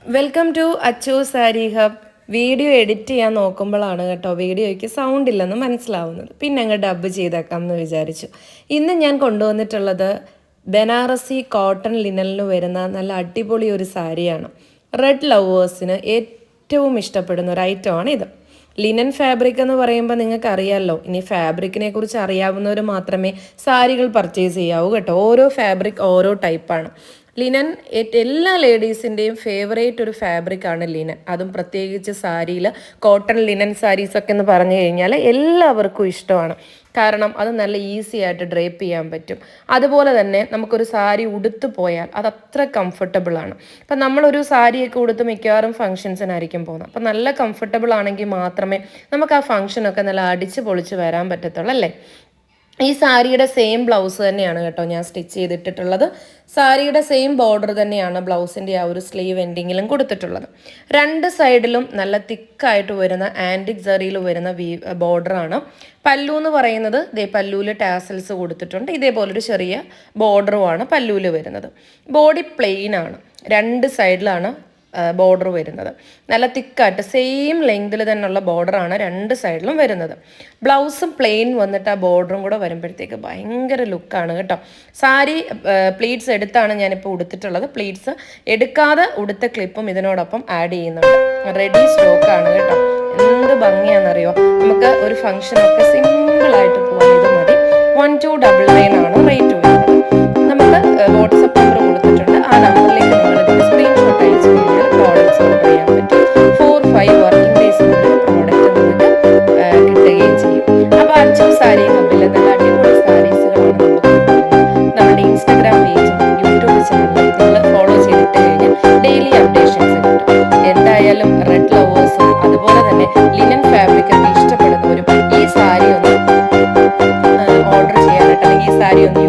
Welcome to Achu sari hub. Video edit ചെയ്യാൻ നോക്കുമ്പോഴാണ് കേട്ടോ വീഡിയോയ്ക്ക് സൗണ്ട് ഇല്ലെന്ന് മനസ്സിലാവുന്നത്. പിന്നെ അങ്ങ് ഡബ് ചെയ്തേക്കാം എന്ന് വിചാരിച്ചു. ഇന്ന് ഞാൻ കൊണ്ടുവന്നിട്ടുള്ളത് ബനാറസി കോട്ടൺ ലിനലിന് വരുന്ന നല്ല അടിപൊളി ഒരു സാരിയാണ്. റെഡ് ലവേഴ്സിന് ഏറ്റവും ഇഷ്ടപ്പെടുന്ന ഒരു ഐറ്റമാണ് ഇത്. ലിനൻ ഫാബ്രിക് എന്ന് പറയുമ്പോൾ നിങ്ങൾക്ക് അറിയാമല്ലോ. ഇനി ഫാബ്രിക്കിനെ കുറിച്ച് അറിയാവുന്നവർ മാത്രമേ സാരികൾ പർച്ചേസ് ചെയ്യാവൂ കേട്ടോ. ഓരോ ഫാബ്രിക് ഓരോ ടൈപ്പാണ്. ലിനൻ എല്ലാ ലേഡീസിൻ്റെയും ഫേവറേറ്റ് ഒരു ഫാബ്രിക്കാണ് ലിനൻ. അതും പ്രത്യേകിച്ച് സാരിയിൽ കോട്ടൺ ലിനൻ സാരീസൊക്കെ എന്ന് പറഞ്ഞു കഴിഞ്ഞാൽ എല്ലാവർക്കും ഇഷ്ടമാണ്. കാരണം അത് നല്ല ഈസി ആയിട്ട് ഡ്രേപ്പ് ചെയ്യാൻ പറ്റും. അതുപോലെ തന്നെ നമുക്കൊരു സാരി ഉടുത്ത് പോയാൽ അത് അത്ര കംഫർട്ടബിളാണ്. അപ്പം നമ്മളൊരു സാരിയൊക്കെ ഉടുത്ത് മിക്കവാറും ഫംഗ്ഷൻസിനായിരിക്കും പോകുന്നത്. അപ്പം നല്ല കംഫർട്ടബിൾ ആണെങ്കിൽ മാത്രമേ നമുക്ക് ആ ഫംഗ്ഷനൊക്കെ നല്ല അടിച്ച് പൊളിച്ച് വരാൻ പറ്റത്തുള്ളൂ അല്ലേ. ഈ സാരിയുടെ സെയിം ബ്ലൗസ് തന്നെയാണ് കേട്ടോ ഞാൻ സ്റ്റിച്ച് ചെയ്തിട്ടുള്ളത്. സാരിയുടെ സെയിം ബോർഡർ തന്നെയാണ് ബ്ലൗസിൻ്റെ ആ ഒരു സ്ലീവ് എൻഡിങ്ങിലും കൊടുത്തിട്ടുള്ളത്. രണ്ട് സൈഡിലും നല്ല തിക്കായിട്ട് വരുന്ന ആൻറ്റിക് സറിയിൽ വരുന്ന ബോർഡറാണ്. പല്ലു എന്ന് പറയുന്നത് പല്ലുവിൽ ടാസൽസ് കൊടുത്തിട്ടുണ്ട്. ഇതേപോലൊരു ചെറിയ ബോർഡറുമാണ് പല്ലുവിൽ വരുന്നത്. ബോഡി പ്ലെയിൻ ആണ്. രണ്ട് സൈഡിലാണ് ബോർഡർ വരുന്നത്. നല്ല തിക്കായിട്ട് സെയിം ലെങ്തിൽ തന്നെയുള്ള ബോർഡറാണ് രണ്ട് സൈഡിലും വരുന്നത്. ബ്ലൗസും പ്ലെയിൻ വന്നിട്ട് ആ ബോർഡറും കൂടെ വരുമ്പോഴത്തേക്ക് ഭയങ്കര ലുക്കാണ് കേട്ടോ. സാരി പ്ലീറ്റ്സ് എടുത്താണ് ഞാനിപ്പോൾ ഉടുത്തിട്ടുള്ളത്. പ്ലീറ്റ്സ് എടുക്കാതെ ഉടുത്ത ക്ലിപ്പും ഇതിനോടൊപ്പം ആഡ് ചെയ്യുന്നുണ്ട്. റെഡി സ്റ്റോക്കാണ് കേട്ടോ. എന്ത് ഭംഗിയാണെന്നറിയോ. നമുക്ക് ഒരു ഫംഗ്ഷനൊക്കെ സിമ്പിളായിട്ട് പോകാൻ ഇത് മതി. 1299 ആണ് റേറ്റ് വരുന്നത്. നമുക്ക് വാട്സപ്പ് നമ്പർ കൊടുത്തിട്ടുണ്ട്. ആ നമ്പറിലേക്ക് നിങ്ങൾ സ്ക്രീൻഷോട്ട് അയച്ചു കഴിഞ്ഞാൽ പ്രോഡക്റ്റ്സ് ഓർഡർ ചെയ്യാൻ പറ്റും. 4-5 വർക്കിംഗ് ഡേയ്സ് കൊണ്ട് പ്രോഡക്റ്റ് നിങ്ങൾക്ക് കിട്ടുകയും ചെയ്യും. അപ്പോൾ അച്ചു സാരി ഹബിൽ നല്ല അടിപൊളി സാരീസുകളാണ് നമ്മുടെ ഇൻസ്റ്റാഗ്രാം പേജും യൂട്യൂബ് ചാനലും നിങ്ങൾ ഫോളോ ചെയ്തിട്ട് കഴിഞ്ഞാൽ ഡെയിലി അപ്ഡേഷൻസ് കിട്ടും. എന്തായാലും റെഡ് ലവേഴ്സും അതുപോലെ തന്നെ ലിനൻ ഫാബ്രിക് ഒക്കെ ഇഷ്ടപ്പെടുന്നവരും ഈ സാരി ഒന്ന് ഓർഡർ ചെയ്യാനായിട്ട് അല്ലെങ്കിൽ ഈ സാരി ഒന്ന്